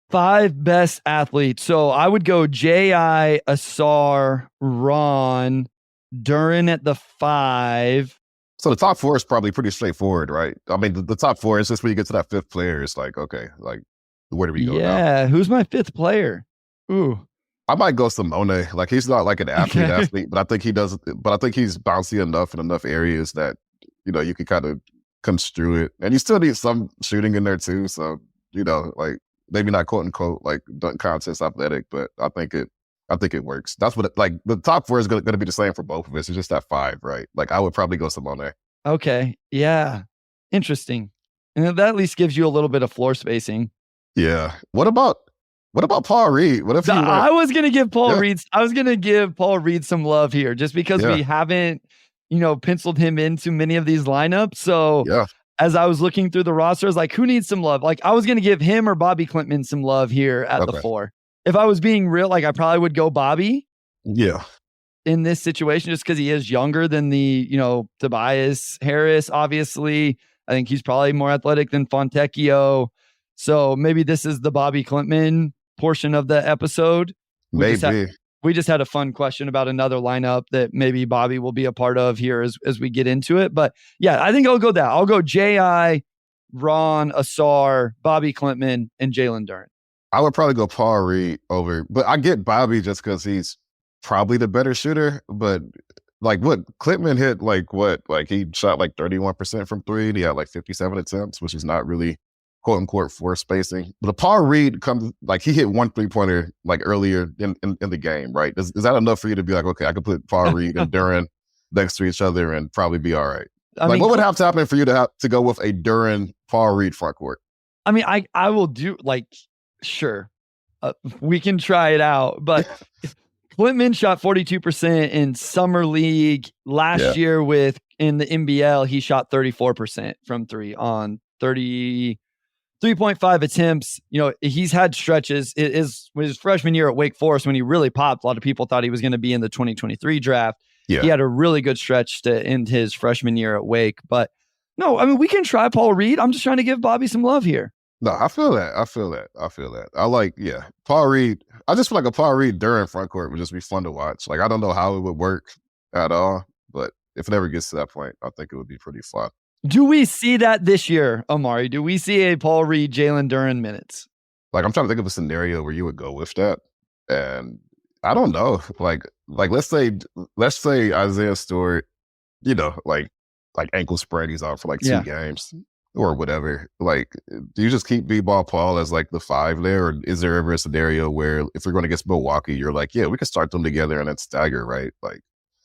5 best athletes. So I would go J.I., Ausar, Ron, Duren at the 5. So the top 4 is probably pretty straightforward, right? I mean, the top 4 is just when you get to that 5th player, it's like, okay, like, where do we go now? Yeah, who's my 5th player? Ooh. I might go Simone. Like, he's not like an athlete, but I think he does. But I think he's bouncy enough in enough areas that, you know, you can kind of construe it. And you still need some shooting in there too. So, you know, like, maybe not quote unquote like dunk contest athletic, but I think it works. That's what the top 4 is going to be the same for both of us. It's just that 5, right? Like, I would probably go Simone. Okay. Yeah. Interesting. And that at least gives you a little bit of floor spacing. Yeah. What about Paul Reed? What if he I was going to give Paul Reed. I was going to give Paul Reed some love here just because we haven't, penciled him into many of these lineups. So as I was looking through the roster, I was like, who needs some love? Like, I was going to give him or Bobby Klintman some love here at the 4. If I was being real, like, I probably would go Bobby. Yeah. In this situation, just because he is younger than the, Tobias Harris, obviously. I think he's probably more athletic than Fontecchio. So maybe this is the Bobby Klintman portion of the episode. We just had a fun question about another lineup that maybe Bobby will be a part of here as we get into it. But yeah, I think I'll go that. I'll go J.I., Ron, Ausar, Bobby Klintman, and Jalen Duren. I would probably go Paul Reed over, but I get Bobby just because he's probably the better shooter. But like, what Klintman hit, he shot like 31% from 3. And he had like 57 attempts, which is not really quote unquote floor spacing. But Paul Reed comes, like, he hit 1 3-pointer like earlier in the game, right? Is that enough for you to be like, okay, I could put Paul Reed and Duren next to each other and probably be all right? What would have to happen for you to go with a Duren Paul Reed front court? I mean, I will do, like, sure, we can try it out, but Klintman shot 42% in summer league last year. In the NBL, he shot 34% from 3 on 33.5 attempts. He's had stretches. It is his freshman year at Wake Forest when he really popped. A lot of people thought he was going to be in the 2023 draft. Yeah. He had a really good stretch to end his freshman year at Wake. But no, I mean, we can try Paul Reed. I'm just trying to give Bobby some love here. No, I feel that. I like, Paul Reed. I just feel like a Paul Reed Duren front court would just be fun to watch. Like, I don't know how it would work at all, but if it ever gets to that point, I think it would be pretty fun. Do we see that this year, Omari? Do we see a Paul Reed, Jalen Duren minutes? Like, I'm trying to think of a scenario where you would go with that. And I don't know. Like let's say Isaiah Stewart, like ankle sprain, he's out for like 2 games. Or whatever. Like, do you just keep B-Ball Paul as like the 5 there? Or is there ever a scenario where if we're going against Milwaukee, you're like, yeah, we can start them together and then stagger, right? Like,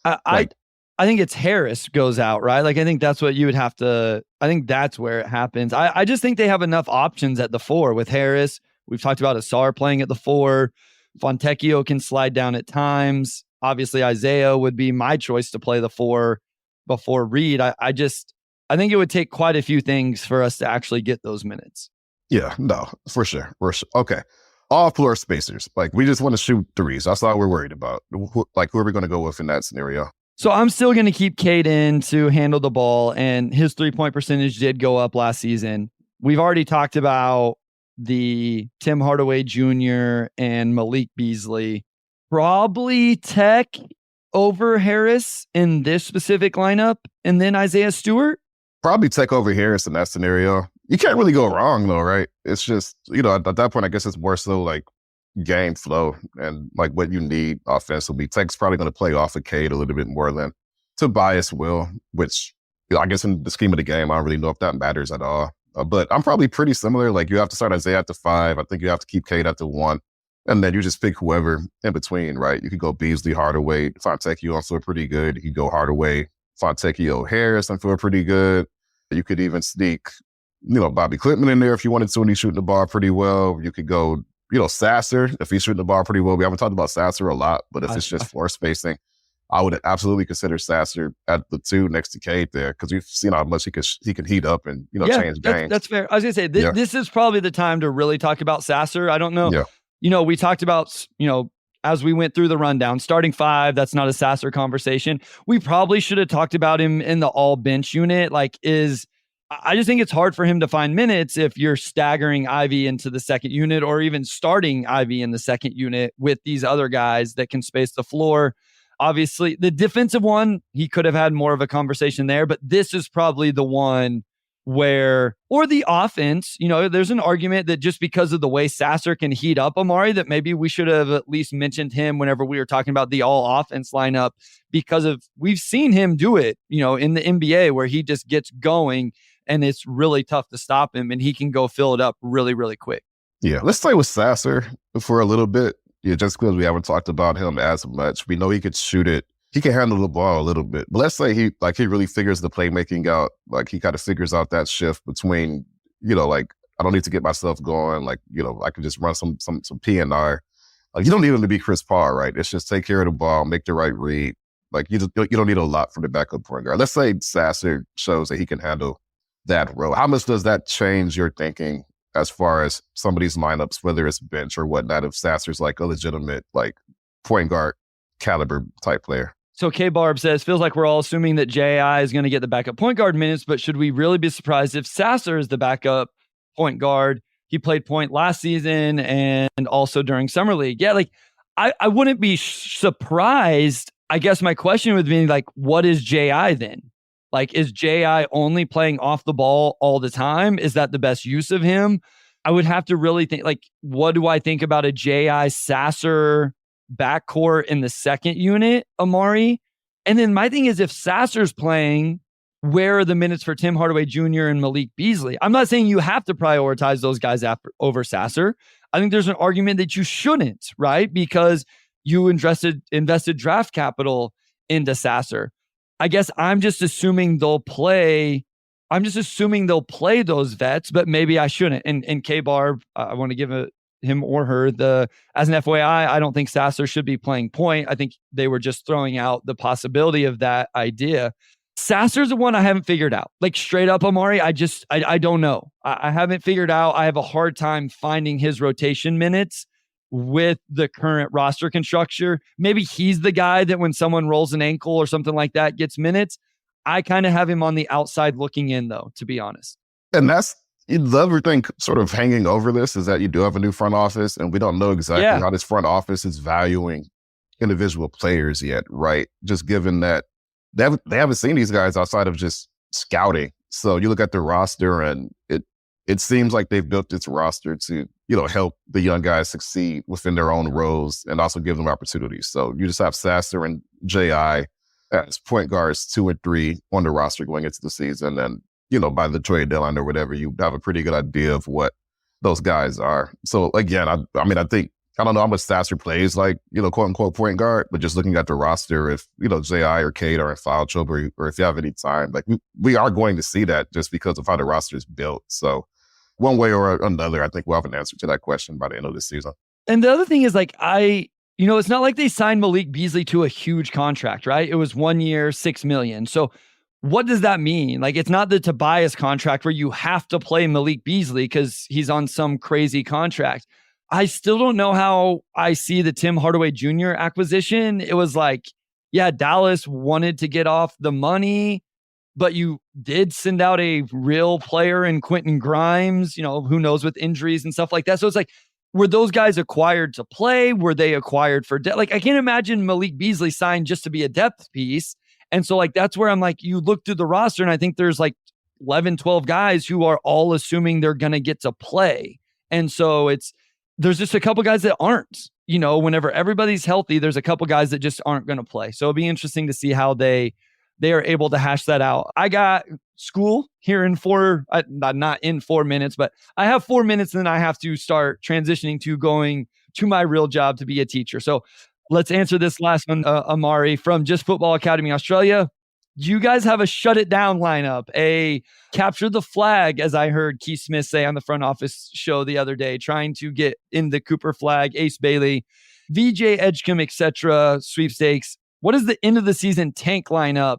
I think it's Harris goes out, right? Like, I think that's what you would have to, I think that's where it happens. I just think they have enough options at the 4 with Harris. We've talked about Ausar playing at the 4. Fontecchio can slide down at times. Obviously, Isaiah would be my choice to play the 4 before Reed. I think it would take quite a few things for us to actually get those minutes. Yeah, no, for sure. Okay. All floor spacers. Like, we just want to shoot threes. That's all we're worried about. Like, who are we going to go with in that scenario? So I'm still going to keep Jaden to handle the ball, and his 3-point percentage did go up last season. We've already talked about the Tim Hardaway Jr. and Malik Beasley. Probably Tech over Harris in this specific lineup, and then Isaiah Stewart. Probably Tech over Harris in that scenario. You can't really go wrong though, right? It's just, at that point, I guess it's more so like game flow and like what you need offensively. Tech's probably going to play off of Cade a little bit more than Tobias will, which I guess in the scheme of the game, I don't really know if that matters at all. But I'm probably pretty similar. Like, you have to start Isaiah at the 5. I think you have to keep Cade at the 1. And then you just pick whoever in between, right? You could go Beasley, Hardaway, Fontecchio, I feel pretty good. You could go Hardaway, Fontecchio, Harris, I feel pretty good. You could even sneak, Bobby Klintman in there if you wanted to, and he's shooting the ball pretty well. You could go Sasser, if he's shooting the ball pretty well, we haven't talked about Sasser a lot, but if it's just floor spacing, I would absolutely consider Sasser at the 2 next to Cade there, because we've seen how much he can heat up and change games. That's fair. I was gonna say this is probably the time to really talk about Sasser. I don't know. Yeah. We talked about as we went through the rundown, starting 5. That's not a Sasser conversation. We probably should have talked about him in the all bench unit. I just think it's hard for him to find minutes if you're staggering Ivey into the second unit, or even starting Ivey in the second unit with these other guys that can space the floor. Obviously, the defensive one, he could have had more of a conversation there, but this is probably the one where, or the offense, there's an argument that just because of the way Sasser can heat up Omari, that maybe we should have at least mentioned him whenever we were talking about the all offense lineup, because we've seen him do it, in the NBA, where he just gets going and it's really tough to stop him, and he can go fill it up really, really quick. Yeah, let's stay with Sasser for a little bit. Yeah, just because we haven't talked about him as much. We know he could shoot it. He can handle the ball a little bit. But let's say he really figures the playmaking out. He kind of figures out that shift between, I don't need to get myself going. I can just run some P&R. You don't need him to be Chris Paul, right? It's just take care of the ball, make the right read. You don't need a lot from the backup point guard. Let's say Sasser shows that he can handle that role. How much does that change your thinking as far as some of these lineups, whether it's bench or whatnot, if Sasser's a legitimate point guard caliber type player? So K-Barb says, feels like we're all assuming that J.I. is going to get the backup point guard minutes, but should we really be surprised if Sasser is the backup point guard? He played point last season and also during Summer League. Yeah, I wouldn't be surprised. I guess my question would be what is J.I. then? Is J.I. only playing off the ball all the time? Is that the best use of him? I would have to really think, what do I think about a J.I. Sasser backcourt in the second unit, Omari? And then my thing is, if Sasser's playing, where are the minutes for Tim Hardaway Jr. and Malik Beasley? I'm not saying you have to prioritize those guys over Sasser. I think there's an argument that you shouldn't, right? Because you invested draft capital into Sasser. I guess I'm just assuming they'll play. I'm just assuming they'll play those vets, but maybe I shouldn't. And K-Barb, I want to give him or her as an FYI, I don't think Sasser should be playing point. I think they were just throwing out the possibility of that idea. Sasser's the one I haven't figured out. Straight up, Omari, I don't know. I haven't figured out. I have a hard time finding his rotation minutes with the current roster construction. Maybe he's the guy that when someone rolls an ankle or something like that gets minutes. I kind of have him on the outside looking in, though, to be honest. And that's the other thing sort of hanging over this, is that you do have a new front office, and we don't know exactly how this front office is valuing individual players yet, right? Just given that they haven't seen these guys outside of just scouting. So you look at the roster, and it seems like they've built this roster to, help the young guys succeed within their own roles and also give them opportunities. So you just have Sasser and J.I. as point guards 2 and 3 on the roster going into the season. And, by the trade deadline or whatever, you have a pretty good idea of what those guys are. So again, I think, I don't know how much Sasser plays quote unquote point guard, but just looking at the roster, if, J.I. or Cade are in foul trouble, or if you have any time, we are going to see that just because of how the roster is built. So one way or another, I think we'll have an answer to that question by the end of this season. And the other thing is it's not like they signed Malik Beasley to a huge contract, right? It was 1 year, $6 million. So what does that mean? It's not the Tobias contract where you have to play Malik Beasley because he's on some crazy contract. I still don't know how I see the Tim Hardaway Jr. acquisition. It was Dallas wanted to get off the money, but you did send out a real player in Quentin Grimes, who knows, with injuries and stuff like that. So it's were those guys acquired to play? Were they acquired for depth? I can't imagine Malik Beasley signed just to be a depth piece. And so that's where I'm you look through the roster, and I think there's 11, 12 guys who are all assuming they're going to get to play. And so there's just a couple guys that aren't, whenever everybody's healthy, there's a couple guys that just aren't going to play. So it'll be interesting to see how they are able to hash that out. I got school here in not in 4 minutes, but I have 4 minutes, and then I have to start transitioning to going to my real job to be a teacher. So let's answer this last one, Omari, from Just Football Academy Australia. you guys have a shut it down lineup, a capture the flag, as I heard Keith Smith say on the front office show the other day, trying to get in the Cooper flag, Ace Bailey, VJ Edgecombe, etc. sweepstakes. What is the end of the season tank lineup?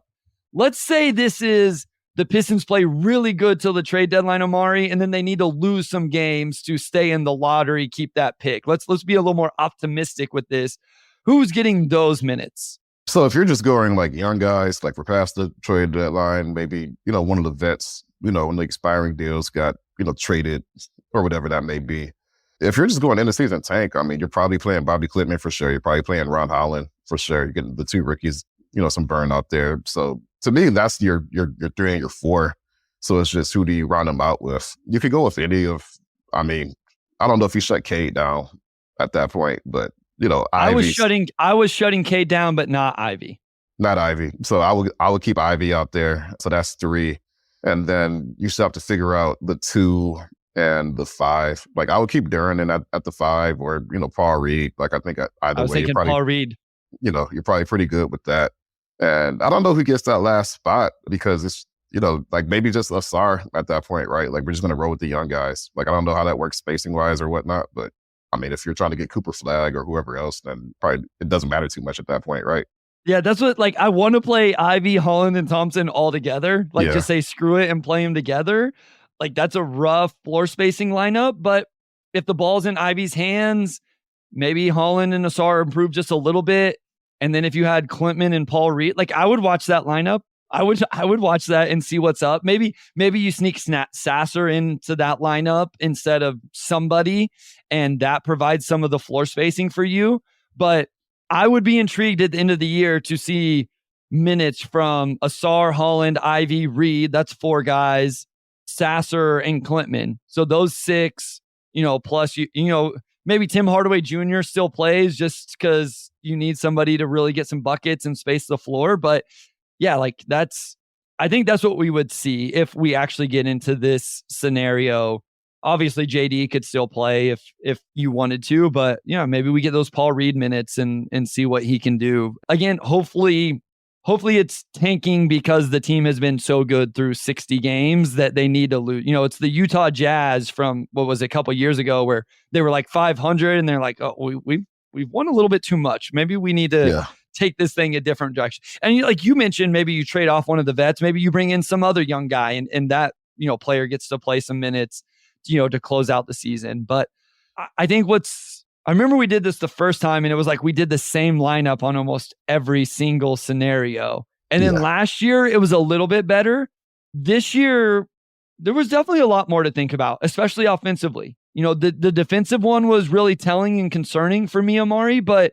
Let's say this is the Pistons play really good till the trade deadline, Omari, and then they need to lose some games to stay in the lottery, keep that pick. Let's be a little more optimistic with this. Who's getting those minutes? So if you're just going like young guys, like we're past the trade deadline, maybe, one of the vets, when the expiring deals got, traded or whatever that may be. If you're just going in the season tank, I mean, you're probably playing Bobby Clitman for sure. You're probably playing Ron Holland for sure. You're getting the two rookies, some burn out there. So to me, that's your 3 and your 4. So it's just who do you round them out with? You could go with any of, I don't know if you shut Cade down at that point, but I was shutting Cade down, but not Ivey. Not Ivey. So I would keep Ivey out there. So that's 3. And then you still have to figure out the 2 and the 5. Like I would keep Duren in at the 5 or, Paul Reed. Like I think either way, you're probably, Paul Reed. You're probably pretty good with that. And I don't know who gets that last spot because it's, like maybe just Ausar at that point, right? Like we're just going to roll with the young guys. Like I don't know how that works spacing wise or whatnot, but I mean, if you're trying to get Cooper Flag or whoever else, then probably it doesn't matter too much at that point, right? Yeah, that's what, I want to play Ivey, Holland, and Thomson all together. Just say screw it and play them together. Like, that's a rough floor spacing lineup. But if the ball's in Ivey's hands, maybe Holland and Ausar improve just a little bit. And then if you had Clintman and Paul Reed, I would watch that lineup. I would watch that and see what's up. Maybe you sneak Sasser into that lineup instead of somebody, and that provides some of the floor spacing for you. But I would be intrigued at the end of the year to see minutes from Ausar, Holland, Ivey, Reed. That's 4 guys, Sasser and Clintman. So those 6, plus maybe Tim Hardaway Jr. still plays just because you need somebody to really get some buckets and space the floor. But yeah, I think that's what we would see if we actually get into this scenario. Obviously, JD could still play if you wanted to, but maybe we get those Paul Reed minutes and see what he can do. Again, hopefully it's tanking because the team has been so good through 60 games that they need to lose. It's the Utah Jazz from, what was it, a couple of years ago where they were like 500 and they're like, oh, we've won a little bit too much. Maybe we need to take this thing a different direction. And like you mentioned, maybe you trade off one of the vets, maybe you bring in some other young guy and that, player gets to play some minutes, to close out the season. But I think I remember we did this the first time and it was like we did the same lineup on almost every single scenario. And then last year it was a little bit better. This year, there was definitely a lot more to think about, especially offensively. The defensive one was really telling and concerning for me, Omari, but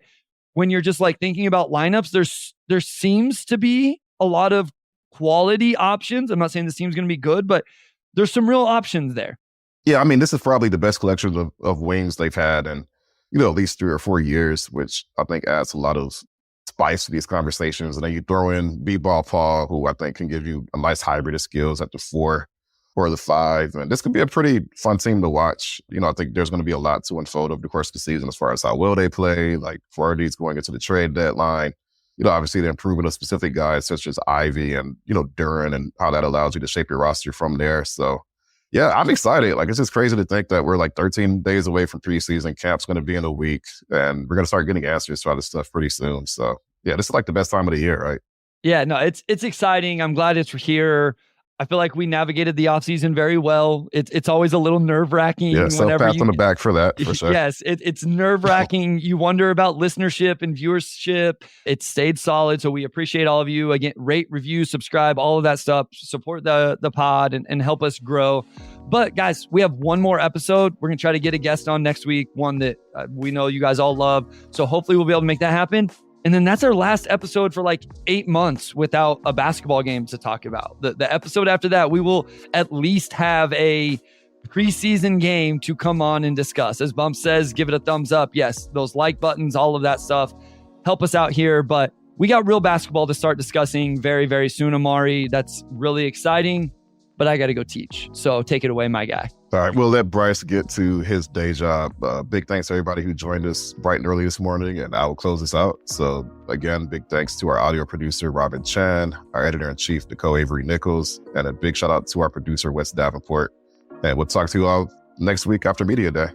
when you're just thinking about lineups, there seems to be a lot of quality options. I'm not saying this team's going to be good, but there's some real options there. Yeah, I mean, this is probably the best collection of wings they've had in, at least 3 or 4 years, which I think adds a lot of spice to these conversations. And then you throw in B-Ball Paul, who I think can give you a nice hybrid of skills at the 4 or the 5. And this could be a pretty fun team to watch. I think there's going to be a lot to unfold over the course of the season as far as how well they play, like forwards going into the trade deadline. Obviously the improvement of specific guys such as Ivey and, Duren, and how that allows you to shape your roster from there. So, yeah, I'm excited. It's just crazy to think that we're 13 days away from preseason. Camp's going to be in a week, and we're going to start getting answers to all this stuff pretty soon. So, yeah, this is the best time of the year, right? Yeah, no, it's exciting. I'm glad it's here. I feel like we navigated the offseason very well. It's always a little nerve-wracking. Yeah, self-pat on the back for that, for sure. Yes, it's nerve-wracking. You wonder about listenership and viewership. It stayed solid, so we appreciate all of you. Again, rate, review, subscribe, all of that stuff. Support the pod and help us grow. But, guys, we have one more episode. We're going to try to get a guest on next week, one that we know you guys all love. So hopefully we'll be able to make that happen. And then that's our last episode for 8 months without a basketball game to talk about. The episode after that, we will at least have a preseason game to come on and discuss. As Bump says, give it a thumbs up. Yes, those like buttons, all of that stuff. Help us out here. But we got real basketball to start discussing very, very soon, Omari. That's really exciting. But I got to go teach. So take it away, my guy. All right, we'll let Bryce get to his day job. Big thanks to everybody who joined us bright and early this morning, and I will close this out. So again, big thanks to our audio producer, Robin Chan, our editor-in-chief, Nicole Avery Nichols, and a big shout out to our producer, Wes Davenport. And we'll talk to you all next week after Media Day.